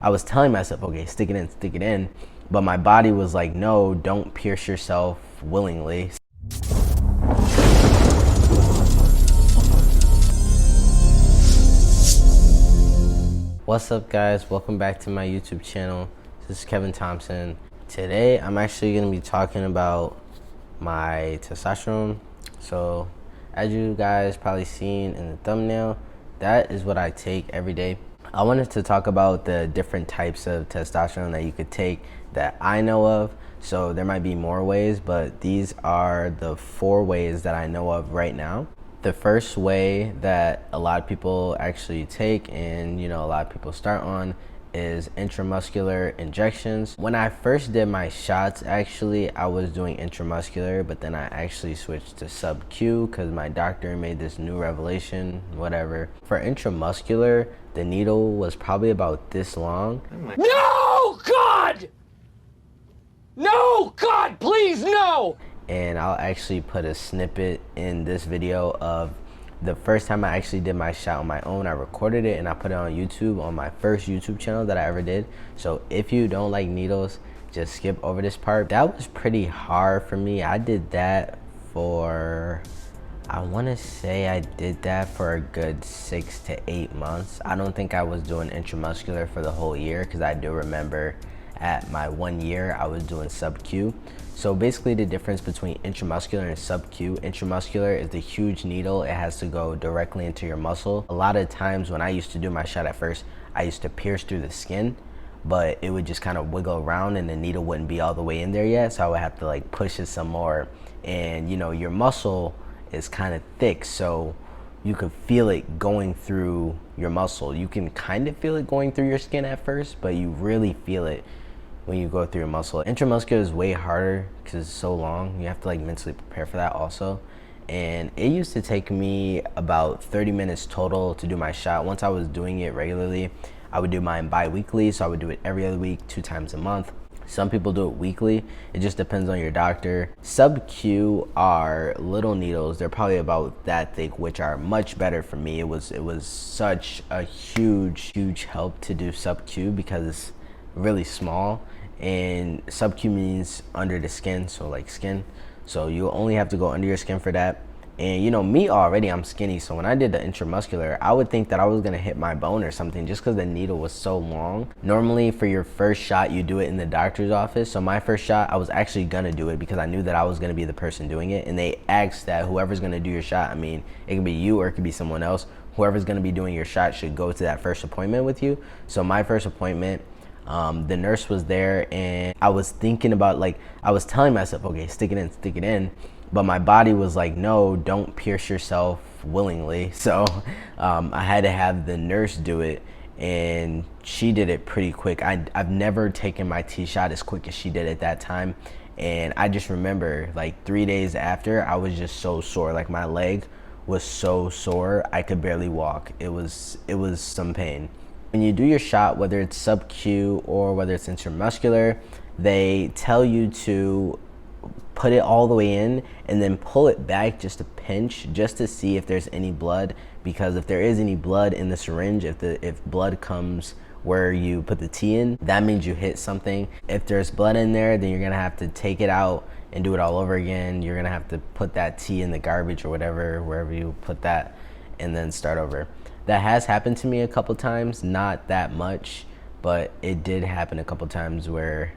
I was telling myself, okay, stick it in. But my body was like, no, don't pierce yourself willingly. What's up, guys? Welcome back to my YouTube channel. This is Kevin Thompson. Today, I'm actually going to be talking about my testosterone. So, as you guys probably seen in the thumbnail, that is what I take every day. I wanted to talk about the different types of testosterone that you could take that I know of. So there might be more ways, but these are the 4 ways that I know of right now. The first way that a lot of people actually take, and a lot of people start on, is intramuscular injections. When I first did my shots, actually I was doing intramuscular, but then I actually switched to sub-Q because my doctor made this new revelation, whatever. For intramuscular, the needle was probably about this long. No, God! No, God, please, no! And I'll actually put a snippet in this video of the first time I actually did my shot on my own. I recorded it and I put it on YouTube, on my first YouTube channel that I ever did. So if you don't like needles, just skip over this part. That was pretty hard for me. I did that for, I want to say I did that for a good 6 to 8 months. I don't think I was doing intramuscular for the whole year, because I do remember at my 1 year I was doing sub-Q. So basically the difference between intramuscular and sub-Q, intramuscular is the huge needle. It has to go directly into your muscle. A lot of times when I used to do my shot at first, I used to pierce through the skin, but it would just kind of wiggle around and the needle wouldn't be all the way in there yet. So I would have to like push it some more. And your muscle is kind of thick, so you can feel it going through your muscle. You can kind of feel it going through your skin at first, but you really feel it when you go through your muscle. Intramuscular is way harder because it's so long. You have to like mentally prepare for that also. And it used to take me about 30 minutes total to do my shot. Once I was doing it regularly, I would do mine bi-weekly. So I would do it every other week, 2 times a month. Some people do it weekly. It just depends on your doctor. Sub-Q are little needles. They're probably about that thick, which are much better for me. It was such a huge help to do sub-Q because it's really small, and sub-Q means under the skin, so like skin. So you only have to go under your skin for that. And me already, I'm skinny, so when I did the intramuscular, I would think that I was gonna hit my bone or something just because the needle was so long. Normally for your first shot, you do it in the doctor's office. So my first shot, I was actually gonna do it because I knew that I was gonna be the person doing it, and they asked that whoever's gonna do your shot, I mean, it could be you or it could be someone else, whoever's gonna be doing your shot should go to that first appointment with you. So my first appointment, the nurse was there, and I was thinking about, like, I was telling myself, okay, stick it in, but my body was like, no, don't pierce yourself willingly. So I had to have the nurse do it, and she did it pretty quick. I've never taken my T-shot as quick as she did at that time. And I just remember like 3 days after, I was just so sore. Like my leg was so sore, I could barely walk. It was some pain. When you do your shot, whether it's sub-Q or whether it's intramuscular, they tell you to put it all the way in and then pull it back just a pinch, just to see if there's any blood. Because if there is any blood in the syringe, if blood comes where you put the T in, that means you hit something. If there's blood in there, then you're gonna have to take it out and do it all over again. You're gonna have to put that T in the garbage or whatever, wherever you put that, and then start over. That has happened to me a couple times, not that much, but it did happen a couple times where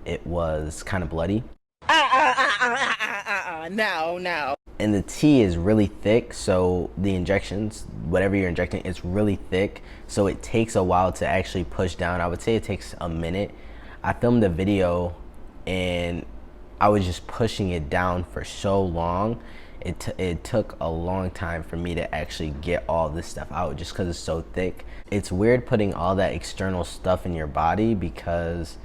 it was kind of bloody. No. And the T is really thick, so the injections, whatever you're injecting, it's really thick, so it takes a while to actually push down. I would say it takes a minute. I filmed a video and I was just pushing it down for so long. It took a long time for me to actually get all this stuff out just because it's so thick. It's weird putting all that external stuff in your body because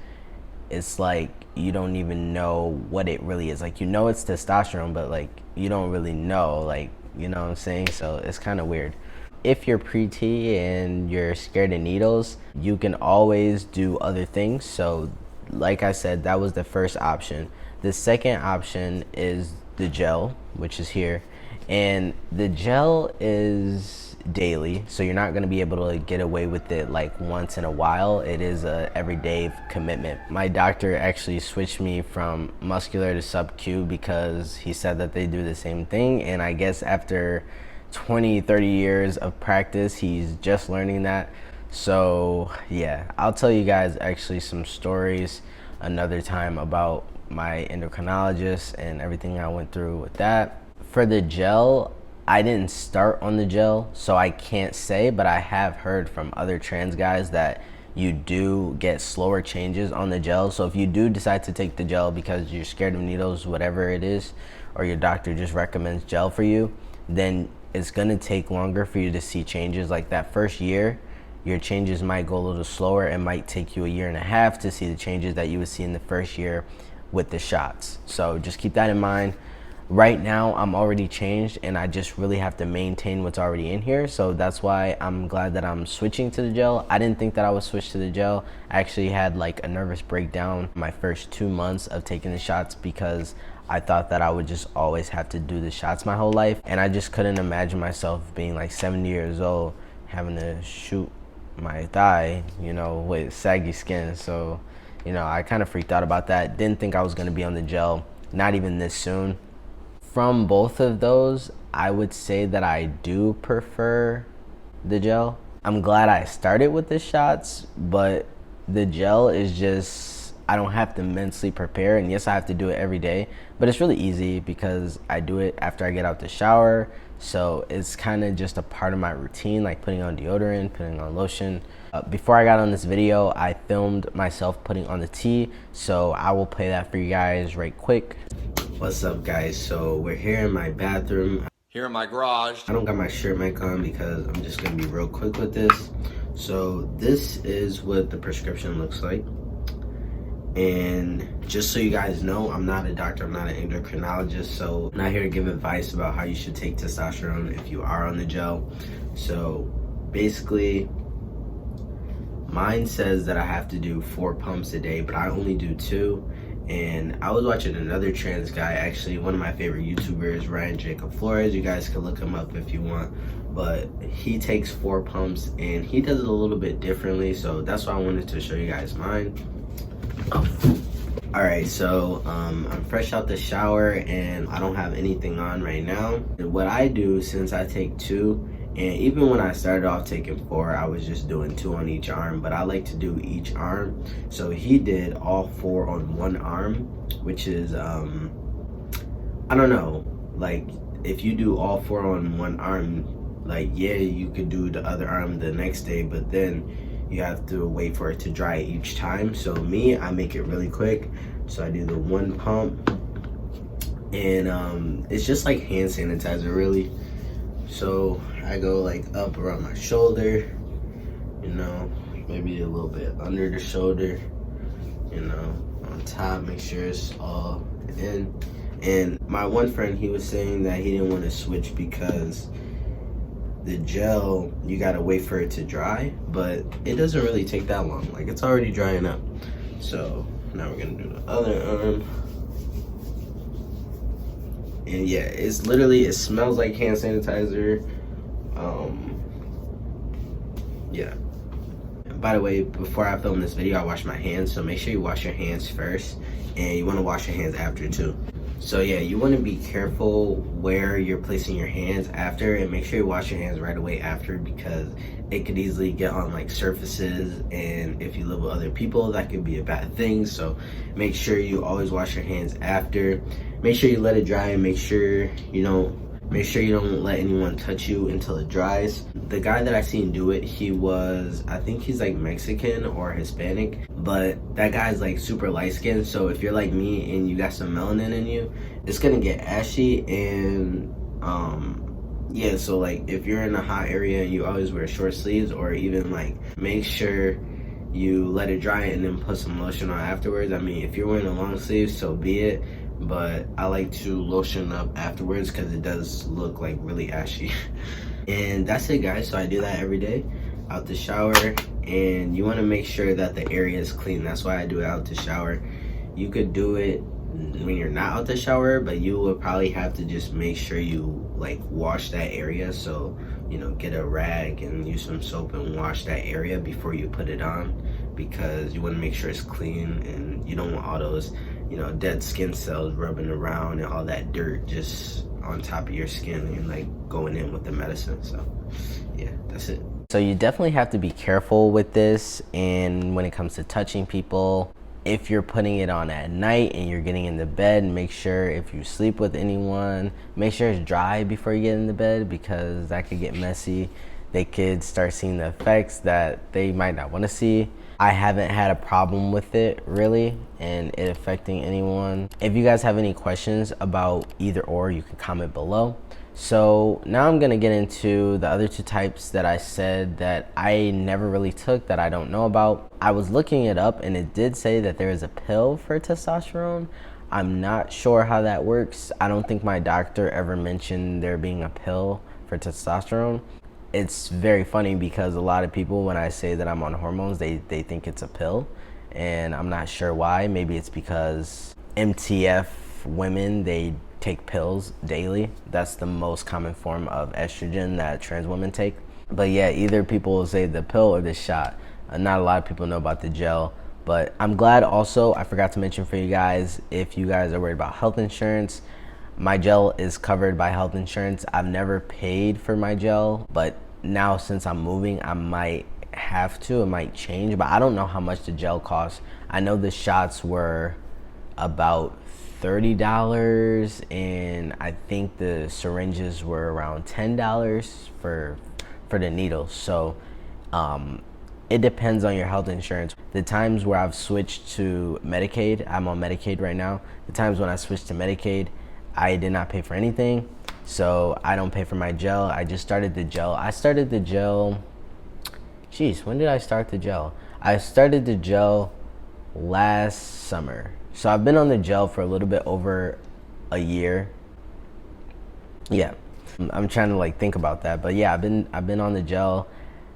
it's like you don't even know what it really is. Like, it's testosterone, but like you don't really know, like, you know what I'm saying? So it's kind of weird. If you're pre-T and you're scared of needles, you can always do other things. So like I said, that was the first option. The second option is the gel, which is here. And the gel is daily, so you're not going to be able to get away with it like once in a while. It is a everyday commitment. My doctor actually switched me from muscular to sub-Q because he said that they do the same thing, and I guess after 20-30 years of practice, he's just learning that. So yeah, I'll tell you guys actually some stories another time about my endocrinologist and everything I went through with that. For the gel, I didn't start on the gel, so I can't say, but I have heard from other trans guys that you do get slower changes on the gel. So if you do decide to take the gel because you're scared of needles, whatever it is, or your doctor just recommends gel for you, then it's gonna take longer for you to see changes. Like that first year, your changes might go a little slower. It might take you 1.5 years to see the changes that you would see in the first year with the shots. So just keep that in mind. Right now, I'm already changed and I just really have to maintain what's already in here. So that's why I'm glad that I'm switching to the gel. I didn't think that I would switch to the gel. I actually had like a nervous breakdown my first 2 months of taking the shots because I thought that I would just always have to do the shots my whole life. And I just couldn't imagine myself being like 70 years old having to shoot my thigh, you know, with saggy skin. So, you know, I kind of freaked out about that. Didn't think I was gonna be on the gel, not even this soon. From both of those, I would say that I do prefer the gel. I'm glad I started with the shots, but the gel is just, I don't have to mentally prepare. And yes, I have to do it every day, but it's really easy because I do it after I get out the shower. So it's kind of just a part of my routine, like putting on deodorant, putting on lotion. Before I got on this video, I filmed myself putting on the tea, so I will play that for you guys right quick. What's up, guys? So we're here in my bathroom. Here in my garage. I don't got my shirt mic on because I'm just gonna be real quick with this. So this is what the prescription looks like. And just so you guys know, I'm not a doctor, I'm not an endocrinologist, so I'm not here to give advice about how you should take testosterone if you are on the gel. So basically, mine says that I have to do 4 pumps a day, but I only do 2. And I was watching another trans guy, actually one of my favorite YouTubers, Ryan Jacob Flores. You guys can look him up if you want, but he takes 4 pumps and he does it a little bit differently, so that's why I wanted to show you guys mine. Alright, so I'm fresh out the shower and I don't have anything on right now. And what I do, since I take 2, and even when I started off taking 4, I was just doing 2 on each arm, but I like to do each arm. So he did all 4 on one arm, which is, I don't know, like if you do all 4 on one arm, like yeah, you could do the other arm the next day, but then you have to wait for it to dry each time. So me, I make it really quick. So I do the 1 pump, and it's just like hand sanitizer really. So I go like up around my shoulder, you know, maybe a little bit under the shoulder, you know, on top, make sure it's all in. And my one friend, he was saying that he didn't want to switch because the gel, you gotta wait for it to dry, but it doesn't really take that long. Like it's already drying up. So now we're gonna do the other arm. And yeah, it's literally, it smells like hand sanitizer. Yeah. And by the way, before I film this video, I wash my hands, so make sure you wash your hands first, and you want to wash your hands after too. So yeah, you want to be careful where you're placing your hands after, and make sure you wash your hands right away after, because it could easily get on like surfaces, and if you live with other people, that could be a bad thing. So make sure you always wash your hands after. Make sure you let it dry, and make sure you don't let anyone touch you until it dries. The guy that I seen do it, he was, I think he's like Mexican or Hispanic, but that guy's like super light skinned. So if you're like me and you got some melanin in you, it's gonna get ashy. And yeah, so like if you're in a hot area and you always wear short sleeves, or even like make sure you let it dry and then put some lotion on afterwards. I mean, if you're wearing a long sleeve, so be it, but I like to lotion up afterwards because it does look like really ashy. And that's it, guys. So I do that every day out the shower, and you want to make sure that the area is clean. That's why I do it out the shower. You could do it when you're not out the shower, but you would probably have to just make sure you like wash that area. So get a rag and use some soap and wash that area before you put it on, because you want to make sure it's clean and you don't want all those dead skin cells rubbing around and all that dirt just on top of your skin and like going in with the medicine. So yeah, that's it. So you definitely have to be careful with this, and when it comes to touching people, if you're putting it on at night and you're getting into bed, make sure if you sleep with anyone, make sure it's dry before you get into bed, because that could get messy. They could start seeing the effects that they might not want to see. I haven't had a problem with it really and it affecting anyone. If you guys have any questions about either or, you can comment below. So now I'm gonna get into the other two types that I said that I never really took, that I don't know about. I was looking it up and it did say that there is a pill for testosterone. I'm not sure how that works. I don't think my doctor ever mentioned there being a pill for testosterone. It's very funny because a lot of people, when I say that I'm on hormones, they think it's a pill, and I'm not sure why. Maybe it's because MTF women, they take pills daily. That's the most common form of estrogen that trans women take. But yeah, either people will say the pill or the shot. Not a lot of people know about the gel, but I'm glad also, I forgot to mention for you guys, if you guys are worried about health insurance, my gel is covered by health insurance. I've never paid for my gel, but now since I'm moving, I might have to. It might change, but I don't know how much the gel costs. I know the shots were about $30, and I think the syringes were around $10 for the needles. So it depends on your health insurance. The times where I've switched to Medicaid, I'm on Medicaid right now. The times when I switched to Medicaid, I did not pay for anything, so I don't pay for my gel. I just started the gel. I started the gel, when did I start the gel? I started the gel last summer. So I've been on the gel for a little bit over a year. Yeah, I'm trying to like think about that, but yeah, I've been on the gel.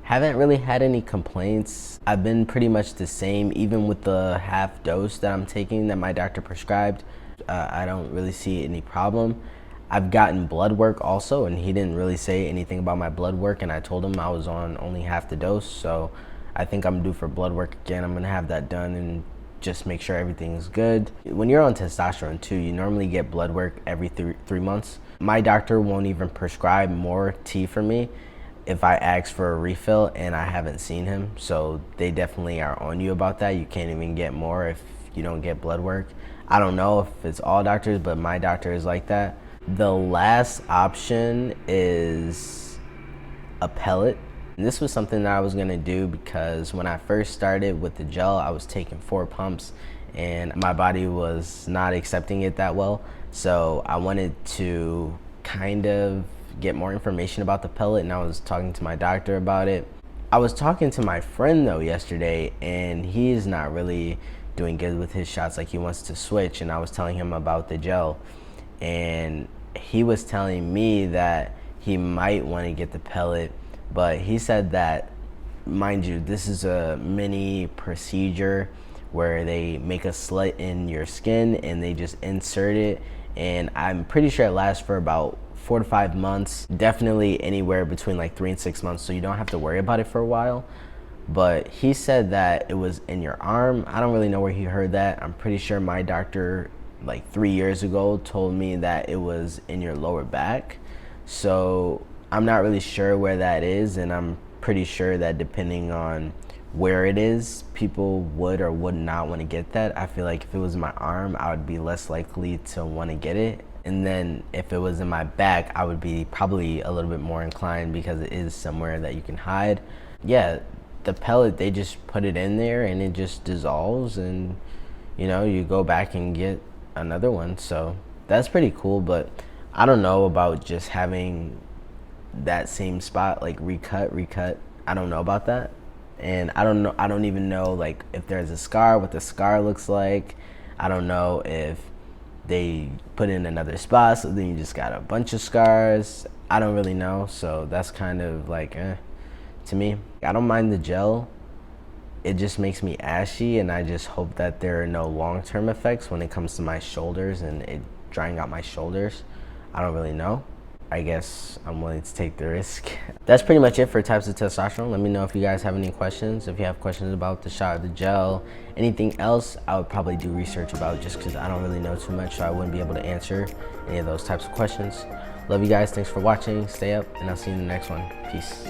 Haven't really had any complaints. I've been pretty much the same, even with the half dose that I'm taking that my doctor prescribed. I don't really see any problem. I've gotten blood work also, and he didn't really say anything about my blood work, and I told him I was on only half the dose, so I think I'm due for blood work again. I'm gonna have that done and just make sure everything's good. When you're on testosterone too, you normally get blood work every three months. My doctor won't even prescribe more T for me if I ask for a refill and I haven't seen him, so they definitely are on you about that. You can't even get more if you don't get blood work. I don't know if it's all doctors, but my doctor is like that. The last option is a pellet. And this was something that I was gonna do because when I first started with the gel, I was taking 4 pumps and my body was not accepting it that well. So I wanted to kind of get more information about the pellet, and I was talking to my doctor about it. I was talking to my friend though yesterday, and he's not really doing good with his shots. Like, he wants to switch, and I was telling him about the gel, and he was telling me that he might want to get the pellet, but he said that, mind you, this is a mini procedure where they make a slit in your skin and they just insert it, and I'm pretty sure it lasts for about 4 to 5 months, definitely anywhere between like 3 and 6 months, so you don't have to worry about it for a while. But he said that it was in your arm. I don't really know where he heard that. I'm pretty sure my doctor like 3 years ago told me that it was in your lower back. So I'm not really sure where that is, and I'm pretty sure that depending on where it is, people would or would not want to get that. I feel like if it was in my arm, I would be less likely to want to get it. And then if it was in my back, I would be probably a little bit more inclined because it is somewhere that you can hide. Yeah, the pellet, they just put it in there and it just dissolves, and you go back and get another one. So that's pretty cool, but I don't know about just having that same spot like recut. I don't know about that. And I don't even know like if there's a scar, what the scar looks like. I don't know if they put in another spot, so then you just got a bunch of scars. I don't really know, so that's kind of like to me. I don't mind the gel. It just makes me ashy, and I just hope that there are no long-term effects when it comes to my shoulders and it drying out my shoulders. I don't really know. I guess I'm willing to take the risk. That's pretty much it for types of testosterone. Let me know if you guys have any questions. If you have questions about the shot or the gel, anything else, I would probably do research about, just because I don't really know too much, so I wouldn't be able to answer any of those types of questions. Love you guys. Thanks for watching. Stay up, and I'll see you in the next one. Peace.